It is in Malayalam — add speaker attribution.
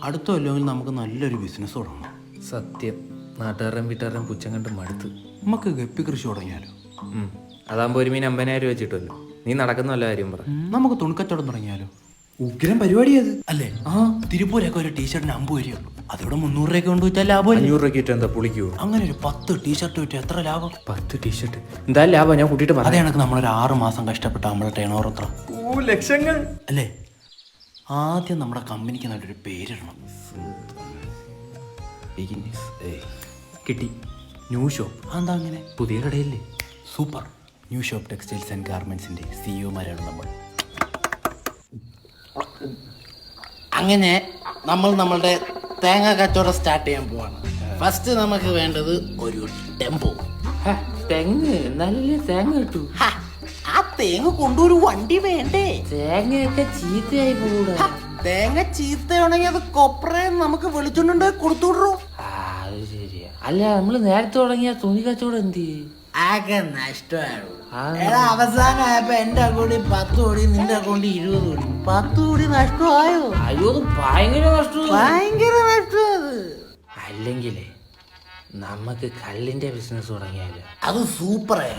Speaker 1: അടുത്ത കൊല്ലമെങ്കിൽ നമുക്ക് നല്ലൊരു ബിസിനസ് തുടങ്ങണം.
Speaker 2: സത്യം, നാട്ടുകാരൻ വീട്ടുകാരൻ പുച്ഛം കണ്ട് മടുത്ത്.
Speaker 1: നമുക്ക് ഗപ്പി കൃഷി തുടങ്ങിയാലോ?
Speaker 2: അതാകുമ്പോൾ ഒരു മീൻ 50,000 വെച്ചിട്ടല്ലോ. നീ നടക്കുന്ന വല്ല കാര്യം പറ.
Speaker 1: നമുക്ക് തുണിക്കച്ചവടം തുടങ്ങിയാലോ?
Speaker 3: ഉഗ്രം പരിപാടി അത്
Speaker 1: അല്ലേ? തിരുപ്പൂരൊക്കെ ഒരു ടീഷർട്ടിന് 50 രൂപയുള്ളൂ. അതിവിടെ 300 രൂപയ്ക്ക് കൊണ്ട് വെച്ചാൽ ലാഭം.
Speaker 2: 500 രൂപയ്ക്ക് ഇട്ട് എന്താ പുളിക്കുവോ?
Speaker 1: അങ്ങനെ ഒരു 10 ടീഷർട്ട് വെച്ചാൽ എത്ര ലാഭം?
Speaker 2: 10 ടീഷർട്ട് എന്തായാലും ലാഭം. ഞാൻ കൂട്ടിയിട്ട്
Speaker 1: അതേ
Speaker 2: പറയാം.
Speaker 1: കണക്ക് നമ്മളൊരു 6 മാസം കഷ്ടപ്പെട്ട നമ്മുടെ ടേൺ ഓവർ എത്ര
Speaker 2: ലക്ഷങ്ങൾ
Speaker 1: അല്ലേ? ആദ്യം നമ്മുടെ കമ്പനിക്ക് നല്ലൊരു പേരിടണം.
Speaker 2: കിട്ടി. New shop.
Speaker 1: എന്താ അങ്ങനെ?
Speaker 2: പുതിയ കടയില്ലേ?
Speaker 1: Super. New shop textiles and ഗാർമെന്റ്സിന്റെ സിഇഒമാരാണ് നമ്മൾ. അങ്ങനെ നമ്മളുടെ തേങ്ങ കച്ചവടം സ്റ്റാർട്ട് ചെയ്യാൻ പോവാണ്. ഫസ്റ്റ് നമുക്ക് വേണ്ടത് ഒരു ടെമ്പോ.
Speaker 2: തെങ്ങ് നല്ല തേങ്ങ കിട്ടൂ.
Speaker 1: ആ തേങ്ങ കൊണ്ടൊരു വണ്ടി വേണ്ടേ?
Speaker 2: തേങ്ങയൊക്കെ ചീത്തയായി പോകൂടാ.
Speaker 1: തേങ്ങ ചീത്തയാണെങ്കിൽ അത് കൊപ്രയും നമുക്ക് വെളിച്ചെണ്ണുണ്ട് കൊടുത്തുവിടൂ.
Speaker 2: അത് ശരിയാ. അല്ല, നമ്മള് നേരത്തെ തുടങ്ങിയ തുണി കച്ചവടം എന്ത് ചെയ്യും?
Speaker 1: ആകെ നഷ്ടമായിരുന്നു. അവസാനമായപ്പോ എന്റെ അക്കൗണ്ടിൽ 10 കോടി, നിന്റെ അക്കൗണ്ടിൽ 20 കോടി. 10 കോടി നഷ്ടമായോ?
Speaker 2: അയ്യോ, ഭയങ്കര നഷ്ടം.
Speaker 1: ഭയങ്കര നഷ്ടം.
Speaker 2: അല്ലെങ്കിലേ നമുക്ക് കള്ളിന്റെ ബിസിനസ് തുടങ്ങിയാലോ?
Speaker 1: അത് സൂപ്പറായി.